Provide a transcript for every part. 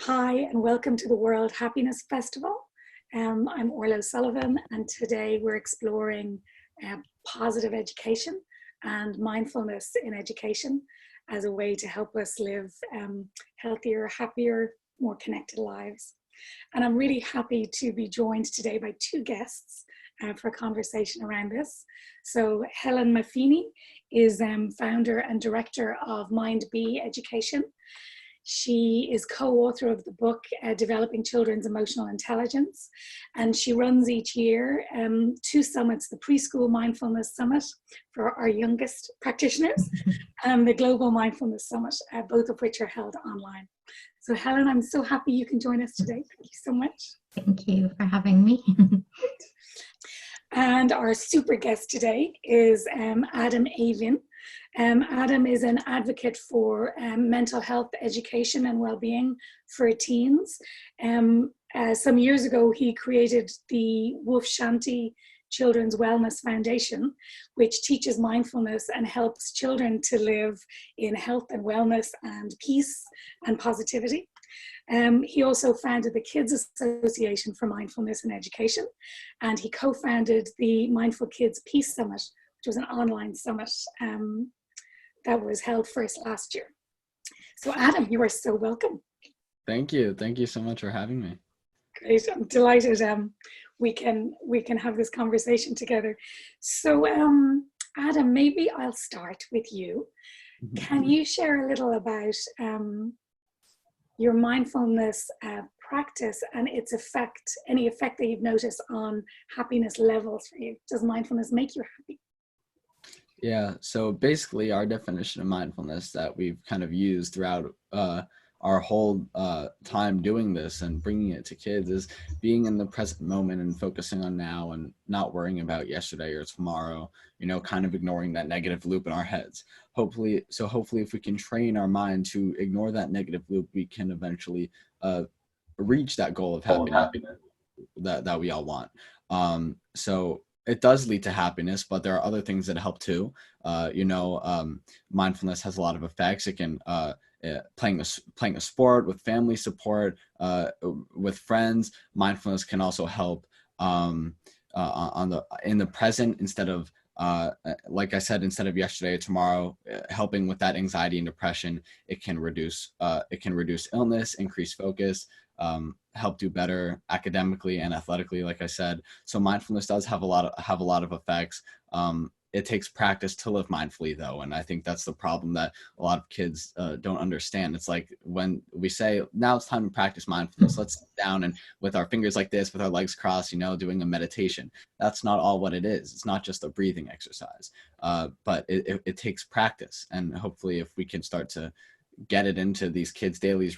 Hi, and welcome to the World Happiness Festival. I'm Orla Sullivan, and today we're exploring positive education and mindfulness in education as a way to help us live healthier, happier, more connected lives. And I'm really happy to be joined today by two guests for a conversation around this. So Helen Maffini is founder and director of Mind Be Education. She is co-author of the book, Developing Children's Emotional Intelligence, and she runs each year two summits, the Preschool Mindfulness Summit for our youngest practitioners and the Global Mindfulness Summit, both of which are held online. So Helen, I'm so happy you can join us today. Thank you so much. Thank you for having me. And our super guest today is Adam Avin. Adam is an advocate for mental health education and well-being for teens. Some years ago, he created the Wolf Shanti Children's Wellness Foundation, which teaches mindfulness and helps children to live in health and wellness and peace and positivity. He also founded the Kids Association for Mindfulness and Education, and he co-founded the Mindful Kids Peace Summit, which was an online summit that was held first last year. So Adam, you are so welcome. Thank you. Thank you so much for having me. Great, I'm delighted we can have this conversation together. So Adam, maybe I'll start with you. Can you share a little about your mindfulness practice and its effect, any effect that you've noticed on happiness levels for you? Does mindfulness make you happy? Yeah, so basically our definition of mindfulness that we've kind of used throughout our whole time doing this and bringing it to kids is being in the present moment and focusing on now and not worrying about yesterday or tomorrow, you know, kind of ignoring that negative loop in our heads. Hopefully if we can train our mind to ignore that negative loop, we can eventually reach that goal of happiness that we all want. So it does lead to happiness, but there are other things that help too. Mindfulness has a lot of effects. It can playing a sport with family support, with friends. Mindfulness can also help in the present instead of like I said, instead of yesterday or tomorrow, helping with that anxiety and depression. It can reduce illness, increase focus, help do better academically and athletically, like I said. So mindfulness does have a lot of effects. It takes practice to live mindfully, though, and I think that's the problem that a lot of kids don't understand. It's like when we say, now it's time to practice mindfulness, let's sit down and with our fingers like this, with our legs crossed, doing a meditation. That's not all what it is. It's not just a breathing exercise, but it takes practice. And hopefully if we can start to get it into these kids' daily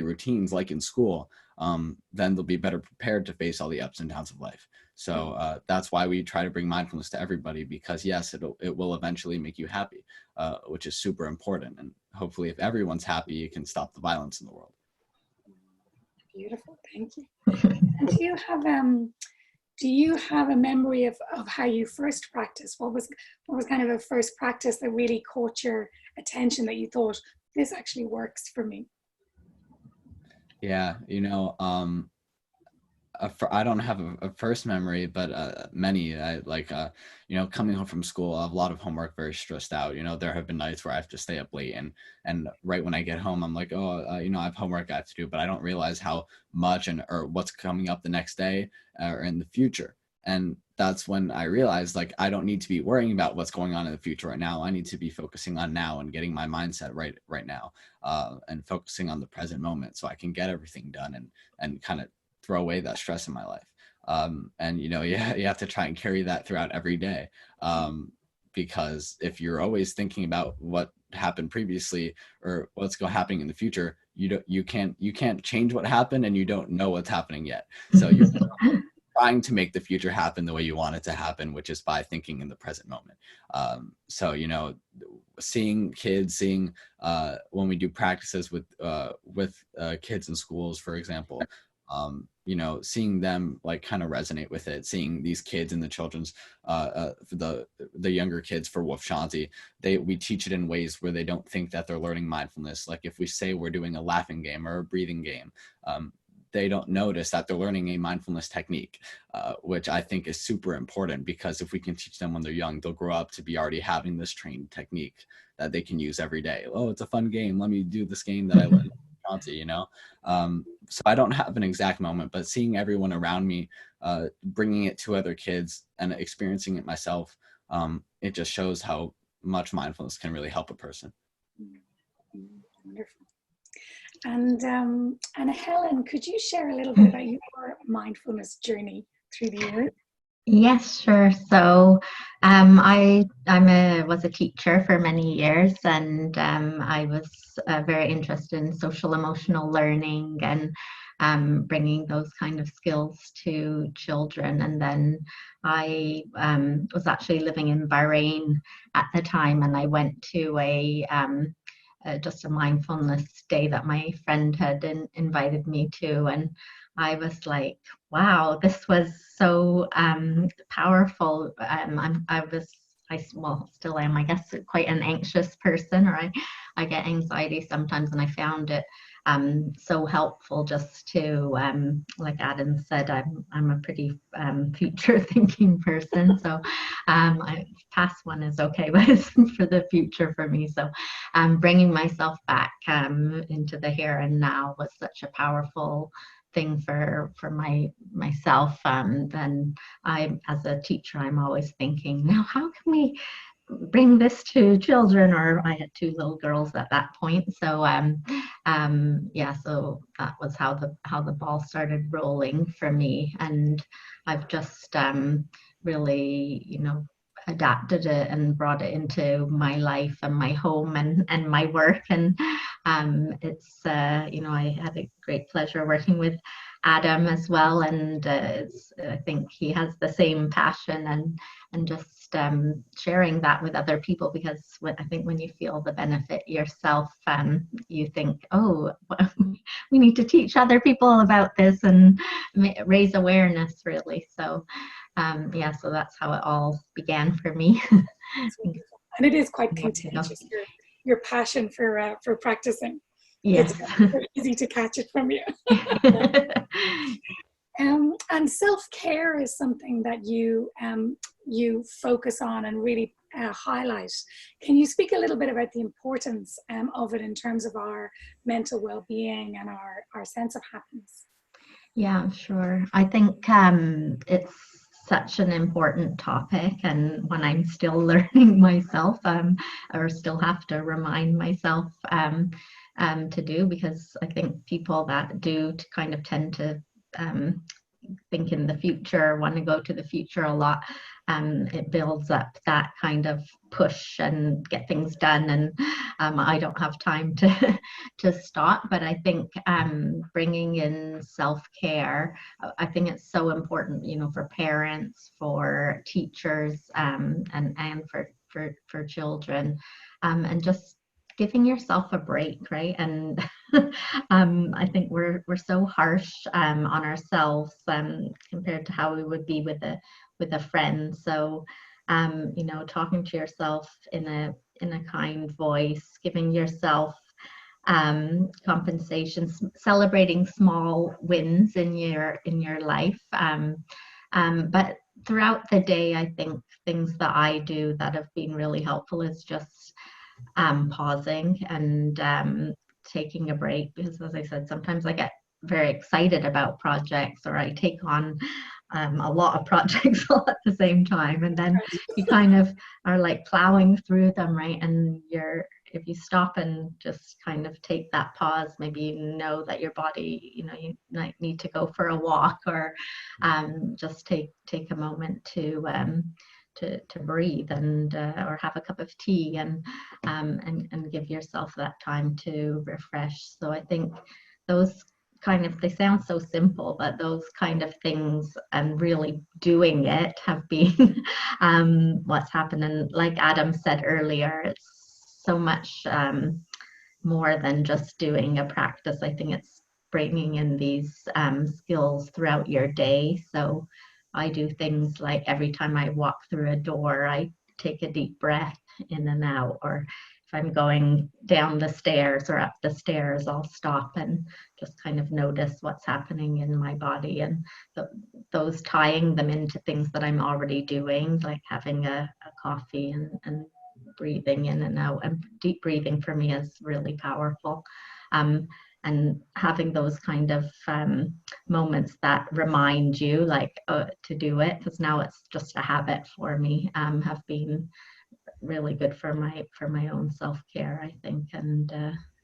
routines, like in school, then they'll be better prepared to face all the ups and downs of life. So that's why we try to bring mindfulness to everybody, because yes, it will eventually make you happy, which is super important. And hopefully if everyone's happy, you can stop the violence in the world. Beautiful, thank you. And do you have a memory of how you first practiced? What was kind of a first practice that really caught your attention, that you thought, this actually works for me? Yeah, I don't have a first memory, but many. Coming home from school, I have a lot of homework, very stressed out. There have been nights where I have to stay up late, and right when I get home, I'm like, I have homework I have to do, but I don't realize how much or what's coming up the next day or in the future. And that's when I realized, like, I don't need to be worrying about what's going on in the future right now. I need to be focusing on now and getting my mindset right now, and focusing on the present moment so I can get everything done and kind of throw away that stress in my life. You have to try and carry that throughout every day, because if you're always thinking about what happened previously or what's happening in the future, you can't change what happened, and you don't know what's happening yet. So you're trying to make the future happen the way you want it to happen, which is by thinking in the present moment. Seeing kids, when we do practices with kids in schools, for example, You know, seeing them like kind of resonate with it, seeing these kids in the children's, the younger kids for Wolf Shanti, we teach it in ways where they don't think that they're learning mindfulness. Like if we say we're doing a laughing game or a breathing game, they don't notice that they're learning a mindfulness technique, which I think is super important, because if we can teach them when they're young, they'll grow up to be already having this trained technique that they can use every day. Oh, it's a fun game. Let me do this game that I learned. You know, so I don't have an exact moment, but seeing everyone around me, bringing it to other kids and experiencing it myself, it just shows how much mindfulness can really help a person. Wonderful. And Helen, could you share a little bit about your mindfulness journey through the years? Yes, sure. So was a teacher for many years, and I was very interested in social emotional learning and bringing those kind of skills to children. And then I was actually living in Bahrain at the time, and I went to just a mindfulness day that my friend had invited me to, and I was like, wow, this was so powerful. I still am, I guess, quite an anxious person, or I get anxiety sometimes, and I found it so helpful just to, like Adam said, I'm a pretty future thinking person, so past one is okay, but it's for the future for me. So bringing myself back into the here and now was such a powerful thing for myself. Then as a teacher, I'm always thinking, now how can we bring this to children? Or I had 2 little girls at that point, so yeah, so that was how the ball started rolling for me, and I've just really, you know, adapted it and brought it into my life and my home and my work. And it's you know, I had a great pleasure working with Adam as well, and I think he has the same passion and just sharing that with other people, because I think when you feel the benefit yourself, you think, oh, we need to teach other people about this and raise awareness, really. So yeah, so that's how it all began for me. And it is quite contagious, your passion for practicing. Yes. It's very easy to catch it from you. And self-care is something that you focus on and really highlight. Can you speak a little bit about the importance of it in terms of our mental well-being and our sense of happiness? Yeah, sure. I think it's such an important topic, and when I'm still learning myself, or still have to remind myself to do, because I think people that do kind of tend to think in the future, want to go to the future a lot. It builds up that kind of push and get things done, and I don't have time to stop. But I think bringing in self-care, I think it's so important, you know, for parents, for teachers, and for children, and just giving yourself a break, right? And I think we're so harsh on ourselves compared to how we would be with a friend. So you know, talking to yourself in a kind voice, giving yourself compensations, celebrating small wins in your life. But throughout the day, I think things that I do that have been really helpful is just pausing and taking a break, because as I said, sometimes I get very excited about projects, or I take on a lot of projects all at the same time, and then you kind of are like plowing through them, right? And if you stop and just kind of take that pause, maybe you know that your body, you know, you might need to go for a walk, or just take a moment to breathe and or have a cup of tea and give yourself that time to refresh. So I think those kind of, they sound so simple, but those kind of things and really doing it have been what's happened. And like Adam said earlier, it's so much more than just doing a practice. I think it's bringing in these skills throughout your day. So I do things like every time I walk through a door, I take a deep breath in and out, or if I'm going down the stairs or up the stairs, I'll stop and just kind of notice what's happening in my body. And those tying them into things that I'm already doing, like having a coffee and breathing in and out. And deep breathing for me is really powerful. And having those kind of moments that remind you like to do it, because now it's just a habit for me, have been really good for my own self-care, I think. And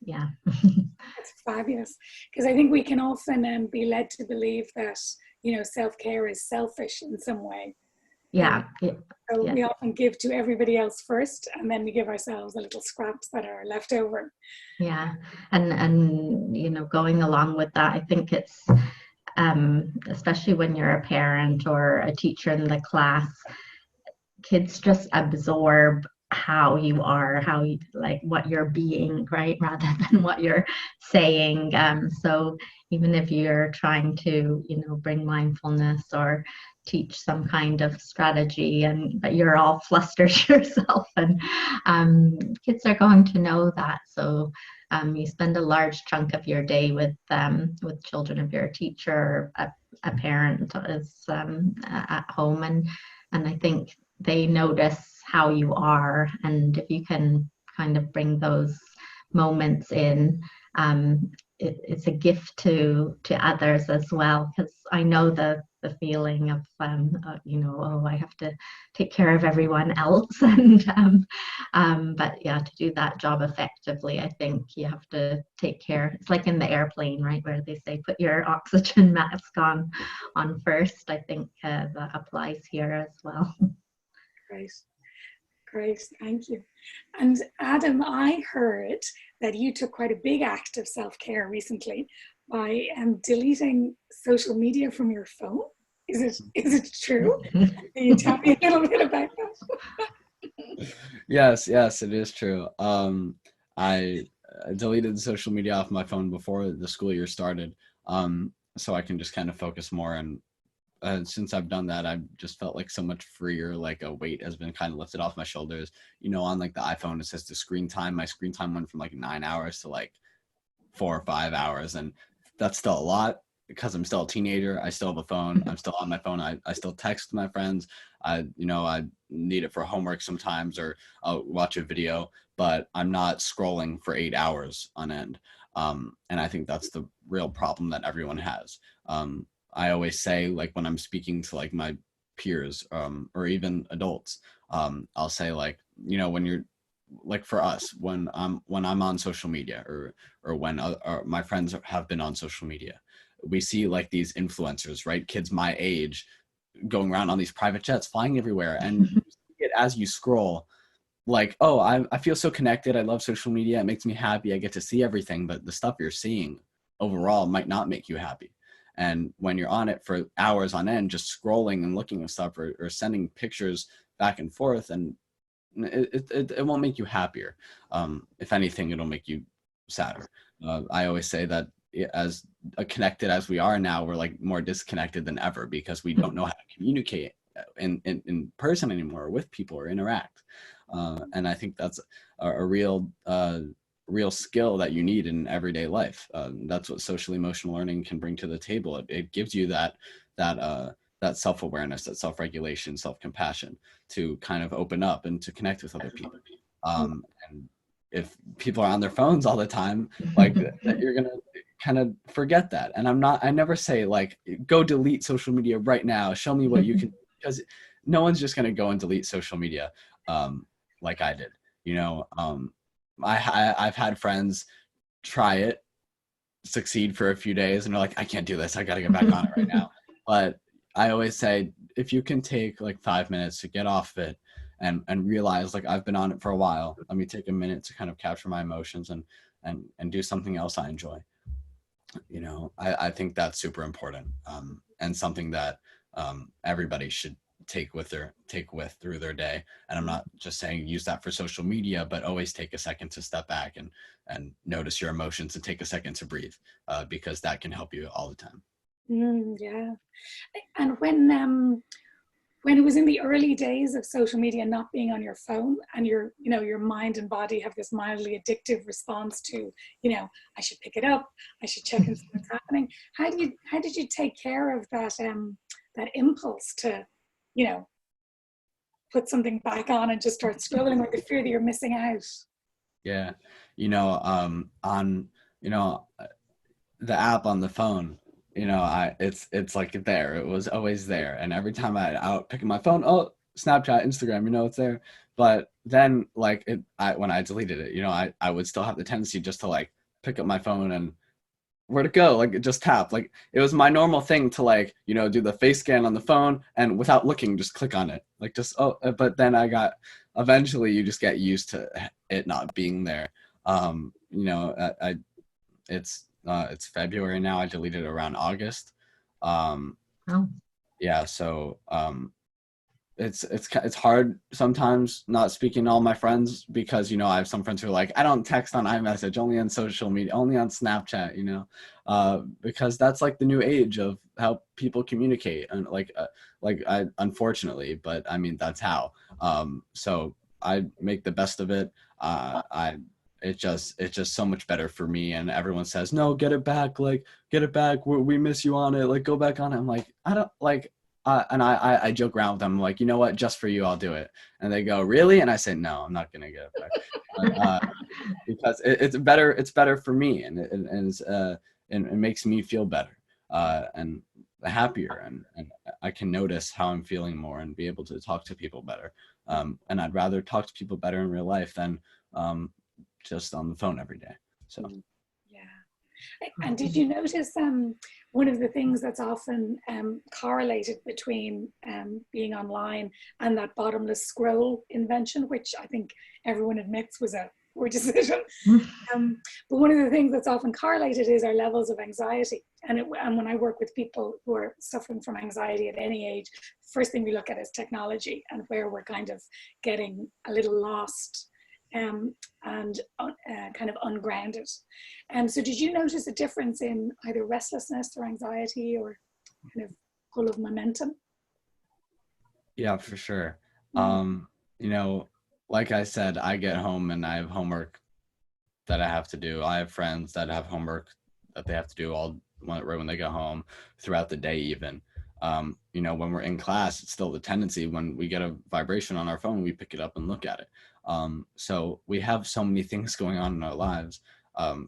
yeah. That's fabulous, because I think we can often be led to believe that, you know, self-care is selfish in some way. Yeah. So we often give to everybody else first, and then we give ourselves the little scraps that are left over. Yeah, and you know, going along with that, I think it's especially when you're a parent or a teacher in the class, kids just absorb how you are, how you, like what you're being, right, rather than what you're saying. So even if you're trying to, you know, bring mindfulness or teach some kind of strategy, but you're all flustered yourself, and kids are going to know that. So you spend a large chunk of your day with children if you're a teacher, or a parent is at home, and I think they notice how you are, and if you can kind of bring those moments in, it's a gift to others as well, because I know the feeling of you know, oh, I have to take care of everyone else, and but yeah, to do that job effectively, I think you have to take care. It's like in the airplane, right, where they say put your oxygen mask on first. I think that applies here as well. Great, thank you. And Adam, I heard that you took quite a big act of self-care recently by deleting social media from your phone. Is it true? Can you tell me a little bit about that? Yes, it is true. I deleted the social media off my phone before the school year started, so I can just kind of focus more. And since I've done that, I've just felt like so much freer, like a weight has been kind of lifted off my shoulders. You know, on like the iPhone, it says the screen time. My screen time went from like 9 hours to like 4 or 5 hours. And that's still a lot because I'm still a teenager. I still have a phone. I'm still on my phone. I still text my friends. I need it for homework sometimes, or I'll watch a video, but I'm not scrolling for 8 hours on end. And I think that's the real problem that everyone has. I always say, like, when I'm speaking to like my peers, or even adults, I'll say, like, you know, when you're like, for us, when I'm on social media, or when my friends have been on social media, we see like these influencers, right? Kids my age going around on these private jets, flying everywhere. And you see it as you scroll, like, oh, I feel so connected. I love social media. It makes me happy. I get to see everything. But the stuff you're seeing overall might not make you happy. And when you're on it for hours on end, just scrolling and looking at stuff, or sending pictures back and forth, and it won't make you happier. If anything, it'll make you sadder. I always say that as connected as we are now, we're like more disconnected than ever, because we don't know how to communicate in person anymore, or with people, or interact. And I think that's a real skill that you need in everyday life. That's what social emotional learning can bring to the table. It gives you that self-awareness, that self-regulation, self-compassion, to kind of open up and to connect with other people. And if people are on their phones all the time, like, you're gonna kind of forget that. And I never say, like, go delete social media right now, show me what you can, because no one's just gonna go and delete social media like I did. You know, I've had friends try it, succeed for a few days, and they're like, I can't do this. I got to get back on it right now. But I always say, if you can take like 5 minutes to get off it and realize, like, I've been on it for a while, let me take a minute to kind of capture my emotions and do something else I enjoy. You know, I think that's super important, and something that everybody should take with through their day. And I'm not just saying use that for social media, but always take a second to step back and notice your emotions and take a second to breathe, because that can help you all the time. Yeah. And when it was in the early days of social media not being on your phone, and your mind and body have this mildly addictive response to, I should pick it up, I should check and see what's happening. How did you take care of that impulse to, put something back on and just start scrolling with the fear that you're missing out? Yeah. On, the app on the phone, it's like there, it was always there. And every time I out picking my phone, oh, Snapchat, Instagram, it's there. But then when I deleted it, I would still have the tendency just to like pick up my phone and where to go, like just tap. Like it was my normal thing to do the face scan on the phone and without looking, just click on it. Like just, but then eventually you just get used to it not being there. It's February now. I deleted it around August. Yeah. So it's hard sometimes not speaking to all my friends, because I have some friends who are like, I don't text on iMessage, only on social media, only on Snapchat, because that's like the new age of how people communicate, and unfortunately, but I mean that's how. So I make the best of it. It's just so much better for me. And everyone says, no, get it back, we miss you on it, like go back on it. I'm like, I don't like. And I joke around with them, like, you know what, just for you, I'll do it. And they go, really? And I say, no, I'm not gonna get it back, because it's better for me, and it makes me feel better, and happier, and I can notice how I'm feeling more and be able to talk to people better. And I'd rather talk to people better in real life than just on the phone every day. So. Yeah. And did you notice one of the things that's often correlated between being online and that bottomless scroll invention, which I think everyone admits was a poor decision. But one of the things that's often correlated is our levels of anxiety. And when I work with people who are suffering from anxiety at any age, first thing we look at is technology and where we're kind of getting a little lost and kind of ungrounded. So did you notice a difference in either restlessness or anxiety or kind of full of momentum? Yeah, for sure. Like I said, I get home and I have homework that I have to do. I have friends that have homework that they have to do right when they go home, throughout the day even. When we're in class, it's still the tendency, when we get a vibration on our phone, we pick it up and look at it. So we have so many things going on in our lives,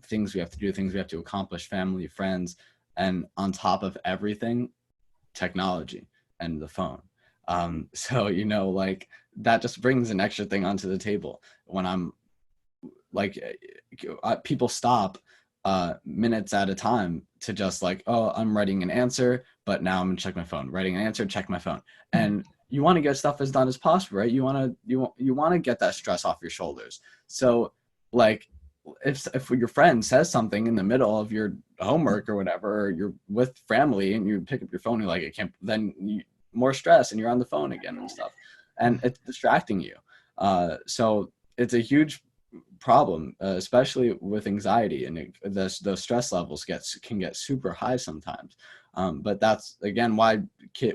things we have to do, things we have to accomplish, family, friends, and on top of everything, technology and the phone. So, that just brings an extra thing onto the table. When I'm people stop minutes at a time to just oh, I'm writing an answer, but now I'm gonna check my phone, writing an answer, check my phone. And you want to get stuff as done as possible, right? You want to get that stress off your shoulders. So if your friend says something in the middle of your homework or whatever, or you're with family and you pick up your phone, you're like, it can't, then more stress and you're on the phone again and stuff, and it's distracting you. So it's a huge problem, especially with anxiety, and the stress levels can get super high sometimes. But that's again why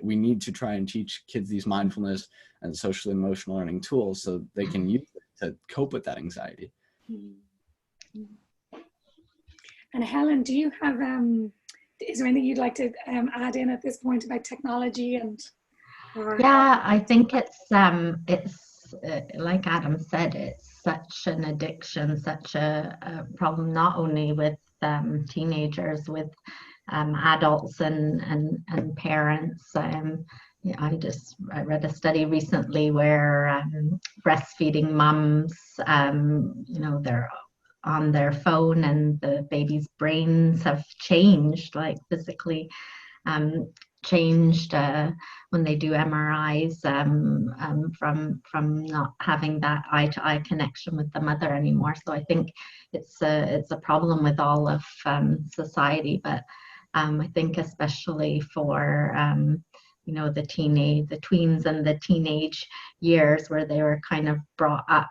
we need to try and teach kids these mindfulness and social emotional learning tools, so they can use it to cope with that anxiety. And Helen, do you have is there anything you'd like to add in at this point about technology Yeah, I think it's like Adam said, it's such an addiction, such a problem, not only with teenagers, with adults and parents. I read a study recently where breastfeeding mums, they're on their phone and the baby's brains have changed, like physically changed when they do MRIs from not having that eye-to-eye connection with the mother anymore. So I think it's a problem with all of society, but I think especially for the tweens and the teenage years, where they were kind of brought up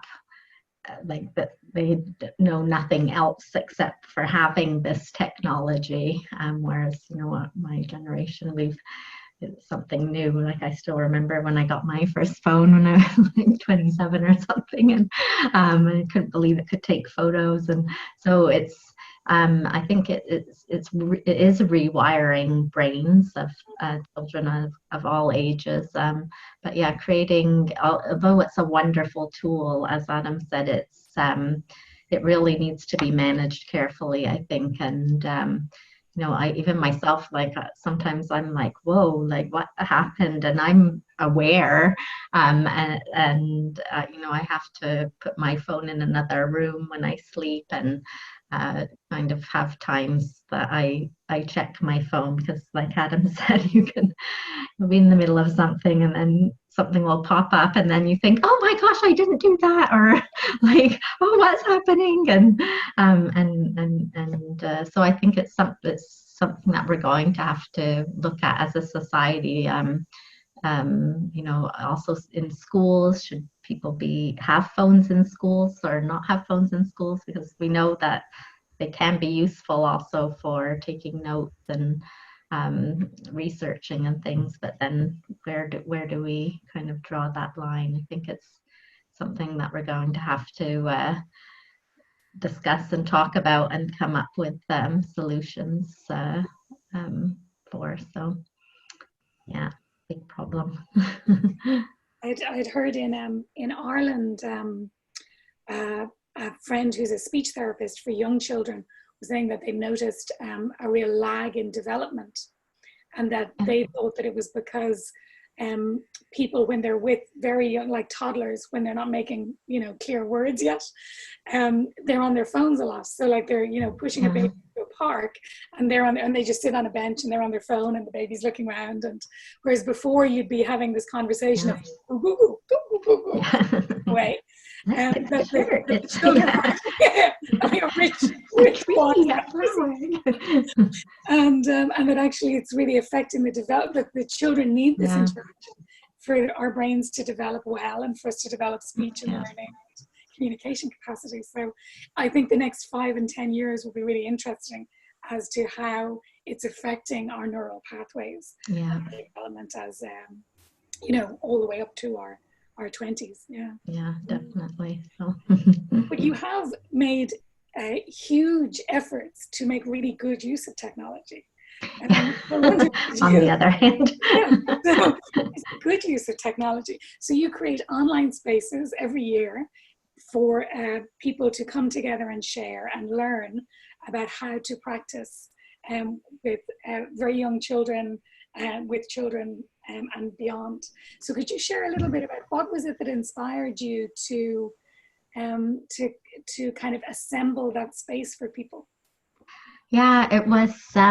like that they know nothing else except for having this technology, whereas my generation, it's something new. Like, I still remember when I got my first phone when I was like 27 or something, and I couldn't believe it could take photos. And so it's I think it is rewiring brains of children of all ages. But yeah, creating, although it's a wonderful tool, as Adam said, it really needs to be managed carefully, I think. And I even myself, like, sometimes I'm like, whoa, like, what happened? And I'm aware, and I have to put my phone in another room when I sleep, and kind of have times that I check my phone, because like Adam said, you'll be in the middle of something and then something will pop up, and then you think, oh my gosh, I didn't do that, or like, oh, what's happening? And so I think it's something that we're going to have to look at as a society. Also in schools, should people have phones in schools or not have phones in schools? Because we know that they can be useful also for taking notes and researching and things, but then where do we kind of draw that line? I think it's something that we're going to have to discuss and talk about and come up with solutions for. So yeah, big problem. I'd heard in Ireland, a friend who's a speech therapist for young children was saying that they noticed a real lag in development, and that they thought that it was because people, when they're with very young, like toddlers, when they're not making clear words yet, they're on their phones a lot. So like they're pushing a baby to a park, and they just sit on a bench and they're on their phone, and the baby's looking around. And whereas before you'd be having this conversation of away. And that the children having a rich water. And that actually it's really affecting the development. The children need this interaction for our brains to develop well, and for us to develop speech and learning and communication capacity. So I think the next 5 and 10 years will be really interesting as to how it's affecting our neural pathways and development as all the way up to our 20s. Yeah, definitely. So but you have made huge efforts to make really good use of technology. On the other hand, so it's good use of technology. So you create online spaces every year for people to come together and share and learn about how to practice with very young children, with children and beyond. So could you share a little bit about what was it that inspired you to kind of assemble that space for people? Yeah, it was, as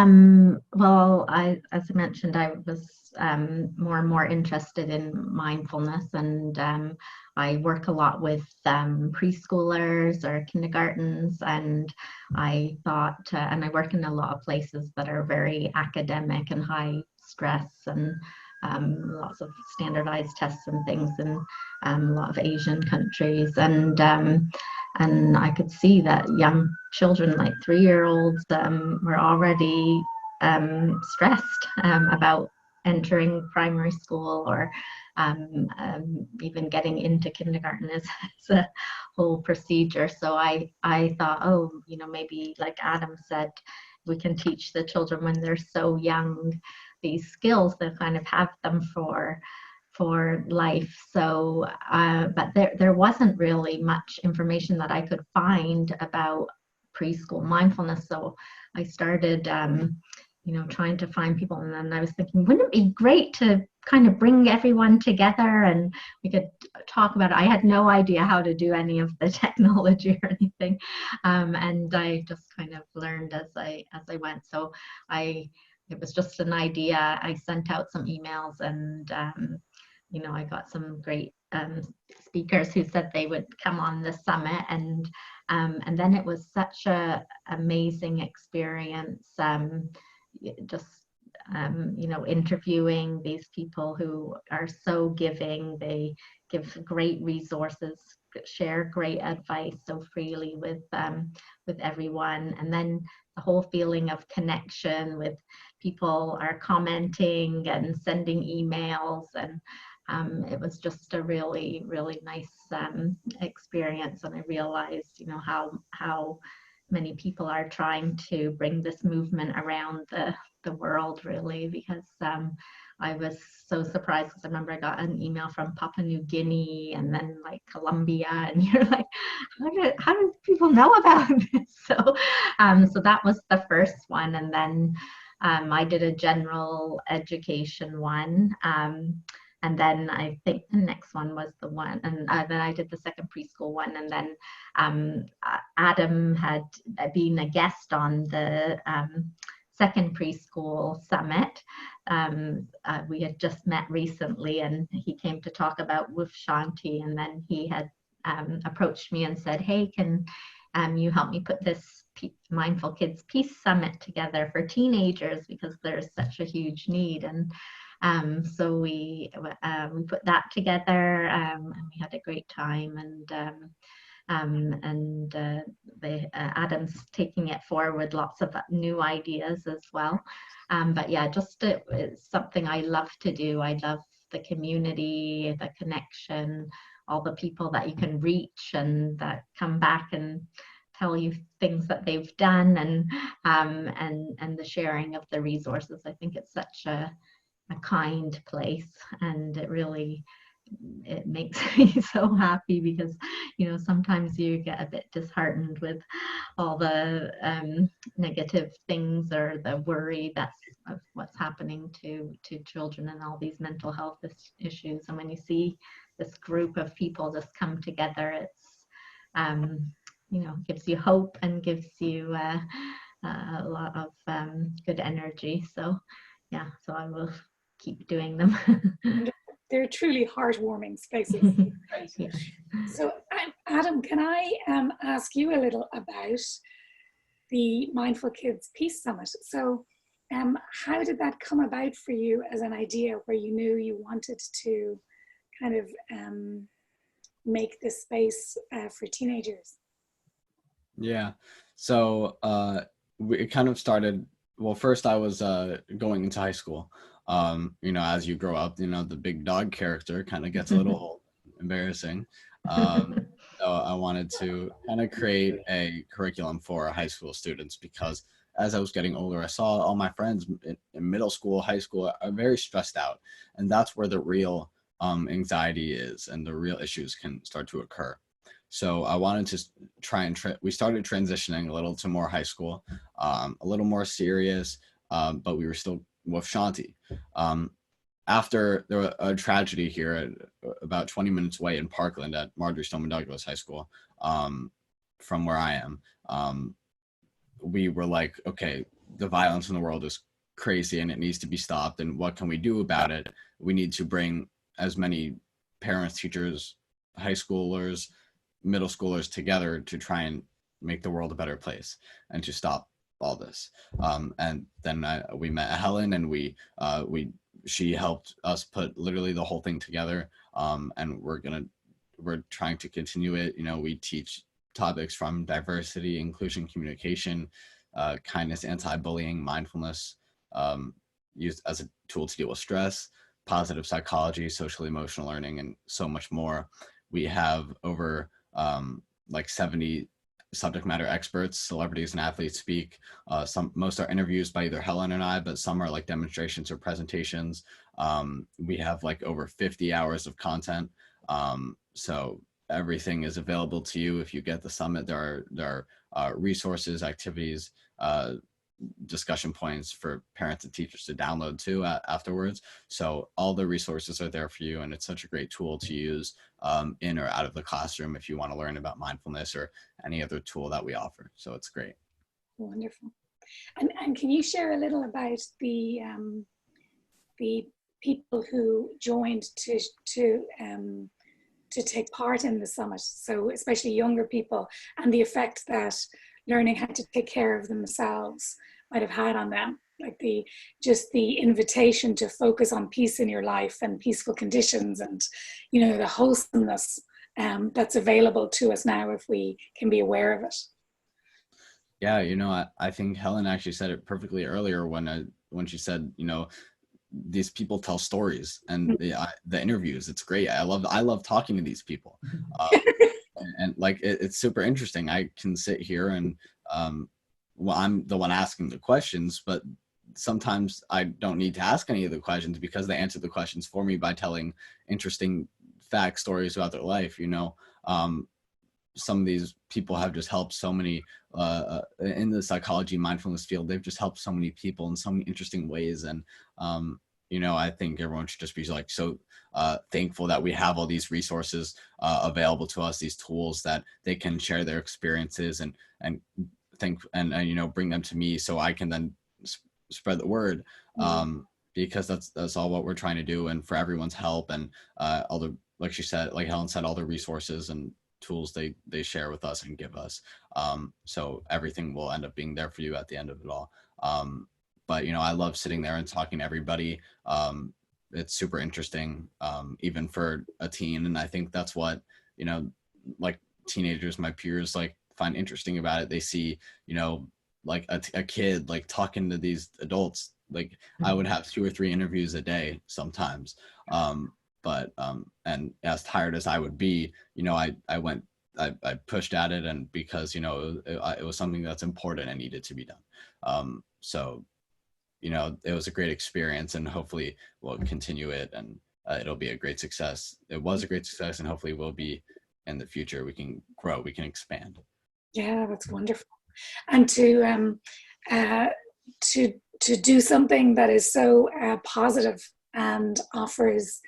I mentioned, I was more and more interested in mindfulness, and I work a lot with preschoolers or kindergartens, and I thought, and I work in a lot of places that are very academic and high stress, and lots of standardized tests and things in a lot of Asian countries, and I could see that young children, like 3-year-olds, were already stressed about entering primary school, or even getting into kindergarten is a whole procedure. So I thought, maybe like Adam said, we can teach the children when they're so young these skills, they kind of have them for life. So but there wasn't really much information that I could find about preschool mindfulness. So I started trying to find people, and then I was thinking, wouldn't it be great to kind of bring everyone together and we could talk about it. I had no idea how to do any of the technology or anything, and I just kind of learned as I went. So it was just an idea. I sent out some emails, and I got some great speakers who said they would come on the summit, and then it was such a amazing experience. Just you know, interviewing these people who are so giving. They give great resources, share great advice so freely with everyone, and then the whole feeling of connection with people are commenting and sending emails, and it was just a really, really nice experience. And I realized, you know, how many people are trying to bring this movement around the world, really, because I was so surprised, because I remember I got an email from Papua New Guinea and then like Colombia, and you're like, how do people know about this? So that was the first one. And then I did a general education one. And then I think the next one was the one, and then I did the second preschool one. And then Adam had been a guest on the second preschool summit. We had just met recently, and he came to talk about Woof Shanti, and then he had approached me and said, hey, can you help me put this Mindful Kids Peace Summit together for teenagers, because there's such a huge need. And so we put that together, and we had a great time. And Adam's taking it forward, lots of new ideas as well. But yeah, just it's something I love to do. I love the community, the connection, all the people that you can reach and that come back and tell you things that they've done, and the sharing of the resources. I think it's such a kind place, and it makes me so happy, because, you know, sometimes you get a bit disheartened with all the negative things or the worry of what's happening to children and all these mental health issues. And when you see this group of people just come together, it's you know, gives you hope and gives you a lot of good energy. So yeah, so I will keep doing them. They're truly heartwarming spaces. Yeah. So Adam, can I ask you a little about the Mindful Kids Peace Summit? So how did that come about for you as an idea, where you knew you wanted to kind of make this space for teenagers? Yeah, so it kind of started, well, first I was going into high school. You know, as you grow up, you know, the big dog character kind of gets a little embarrassing. So I wanted to kind of create a curriculum for high school students, because as I was getting older, I saw all my friends in middle school, high school are very stressed out. And that's where the real anxiety is, and the real issues can start to occur. So I wanted to try and we started transitioning a little to more high school, a little more serious, but we were still with Shanti. After there was a tragedy here about 20 minutes away in Parkland at Marjorie Stoneman Douglas High School, from where I am, we were like, okay, the violence in the world is crazy and it needs to be stopped. And what can we do about it? We need to bring as many parents, teachers, high schoolers, middle schoolers together to try and make the world a better place and to stop all this. And then we met Helen, and she helped us put literally the whole thing together. And we're trying to continue it. You know, we teach topics from diversity, inclusion, communication, kindness, anti-bullying, mindfulness, used as a tool to deal with stress, positive psychology, social emotional learning, and so much more. We have over like 70 subject matter experts, celebrities and athletes speak. Most are interviews by either Helen and I, but some are like demonstrations or presentations. We have like over 50 hours of content. So everything is available to you if you get the summit. There are resources, activities, discussion points for parents and teachers to download too afterwards. So all the resources are there for you, and it's such a great tool to use in or out of the classroom if you want to learn about mindfulness or any other tool that we offer. So it's great. Wonderful. And can you share a little about the people who joined to take part in the summit? So especially younger people, and the effect that learning how to take care of themselves might have had on them. like just the invitation to focus on peace in your life and peaceful conditions, and the wholesomeness that's available to us now if we can be aware of it. Yeah, I think Helen actually said it perfectly earlier when she said, these people tell stories, and the interviews, it's great. I love talking to these people, and like it's super interesting. I can sit here and well, I'm the one asking the questions, but sometimes I don't need to ask any of the questions because they answer the questions for me by telling interesting fact stories about their life. Some of these people have just helped so many in the psychology mindfulness field. They've just helped so many people in so many interesting ways, and I think everyone should just be like so thankful that we have all these resources available to us, these tools that they can share their experiences and bring them to me so I can then spread the word, because that's all what we're trying to do, and for everyone's help and all the, like Helen said, all the resources and tools they share with us and give us, so everything will end up being there for you at the end of it all. But I love sitting there and talking to everybody. It's super interesting, even for a teen, and I think that's what like teenagers, my peers, like find interesting about it. They see like a kid like talking to these adults. Like I would have 2 or 3 interviews a day sometimes, but and as tired as I would be, I pushed at it, and because it was something that's important and needed to be done. So it was a great experience, and hopefully we'll continue it, and it'll be a great success. It was a great success, and hopefully will be in the future. We can grow, we can expand. Yeah, that's wonderful. And to do something that is so positive and offers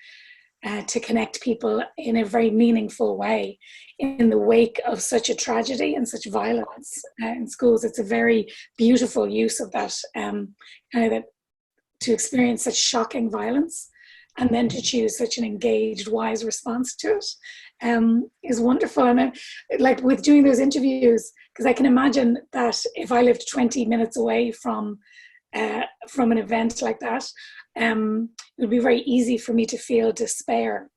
to connect people in a very meaningful way in the wake of such a tragedy and such violence in schools. It's a very beautiful use of that, that to experience such shocking violence and then to choose such an engaged, wise response to it is wonderful. And like with doing those interviews, because I can imagine that if I lived 20 minutes away from an event like that, it would be very easy for me to feel despair,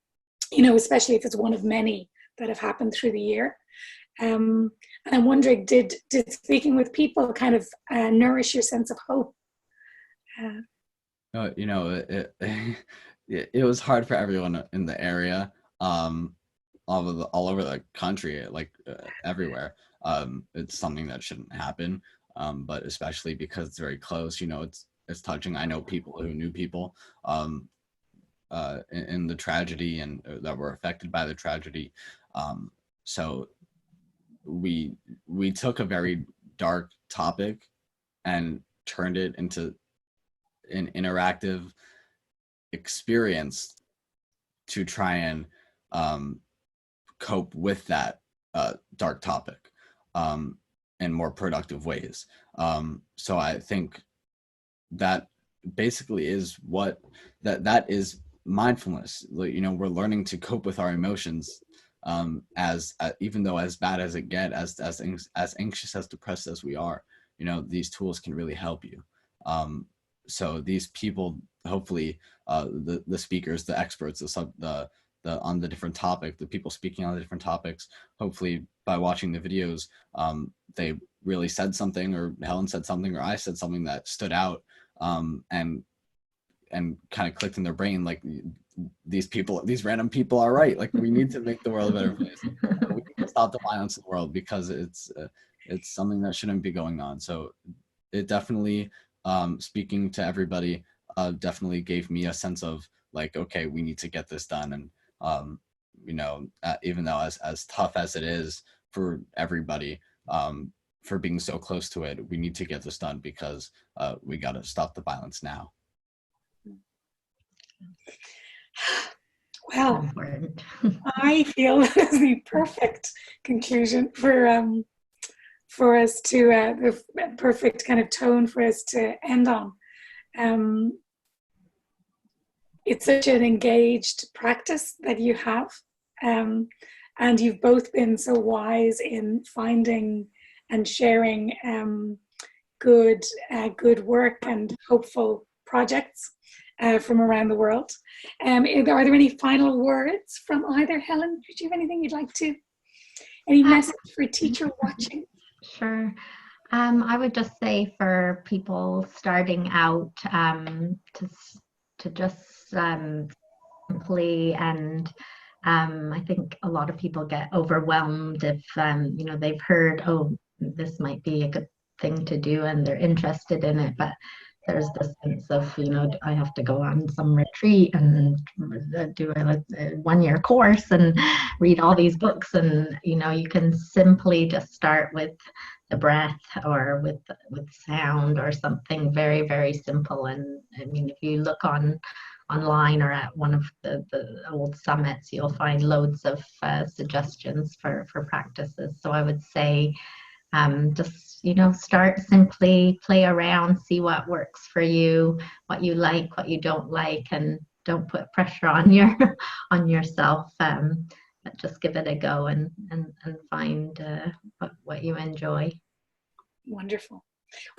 especially if it's one of many that have happened through the year. And I'm wondering, did speaking with people kind of nourish your sense of hope? It was hard for everyone in the area, all over the country, like everywhere. It's something that shouldn't happen, but especially because it's very close. It's touching. I know people who knew people in the tragedy and that were affected by the tragedy. So we took a very dark topic and turned it into an interactive experience to try and cope with that dark topic in more productive ways. So I think that basically is what that is mindfulness. We're learning to cope with our emotions, as even though as bad as it get, as anxious, as depressed as we are, these tools can really help you. So these people, hopefully, the speakers, the experts, the on the different topic, the people speaking on the different topics, hopefully by watching the videos, they really said something, or Helen said something, or I said something that stood out, and kind of clicked in their brain, like these random people are right. Like we need to make the world a better place. We need to stop the violence in the world because it's something that shouldn't be going on. So it definitely, speaking to everybody, definitely gave me a sense of like, okay, we need to get this done. And even though as tough as it is for everybody, for being so close to it, we need to get this done because we got to stop the violence now. Well, I feel this is the perfect conclusion for us to the perfect kind of tone for us to end on. It's such an engaged practice that you have, and you've both been so wise in finding and sharing good work and hopeful projects from around the world. Are there any final words from either? Helen, did you have anything you'd like to, any message for a teacher watching? Sure. I would just say for people starting out to just simply, and I think a lot of people get overwhelmed if you know, they've heard, oh, this might be a good thing to do and they're interested in it, but there's this sense of, you know, I have to go on some retreat and do a 1-year course and read all these books, and you know, you can simply just start with the breath or with sound or something very, very simple. And I mean, if you look online or at one of the old summits, you'll find loads of suggestions for practices. So I would say just, you know, start simply, play around, see what works for you, what you like, what you don't like, and don't put pressure on yourself. But just give it a go and find what you enjoy. Wonderful.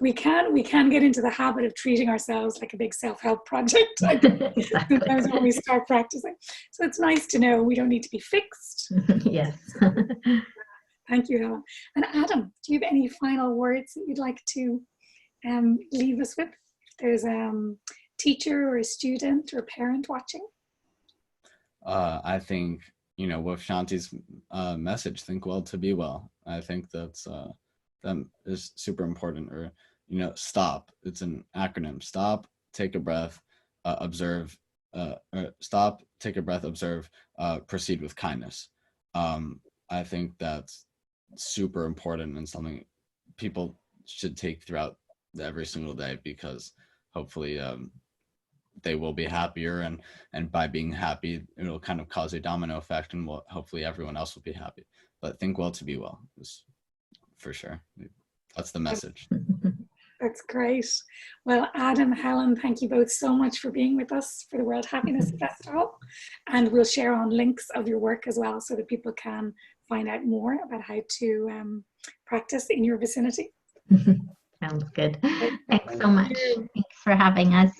We can get into the habit of treating ourselves like a big self-help project. Exactly. Sometimes when we start practicing. So it's nice to know we don't need to be fixed. Yes. Thank you, Helen. And Adam, do you have any final words that you'd like to leave us with? If there's a teacher or a student or a parent watching? I think, you know, with Shanti's message, think well to be well. I think that is super important. Or, you know, STOP. It's an acronym. Stop, take a breath, observe, or stop, take a breath, observe, proceed with kindness. I think that's super important and something people should take throughout every single day, because hopefully they will be happier, and by being happy, it'll kind of cause a domino effect, and hopefully everyone else will be happy. But think well to be well is for sure. That's the message. That's great. Well, Adam, Helen, thank you both so much for being with us for the World Happiness Festival. And we'll share on links of your work as well, so that people can find out more about how to practice in your vicinity. Sounds good. Thanks so much. Thanks for having us.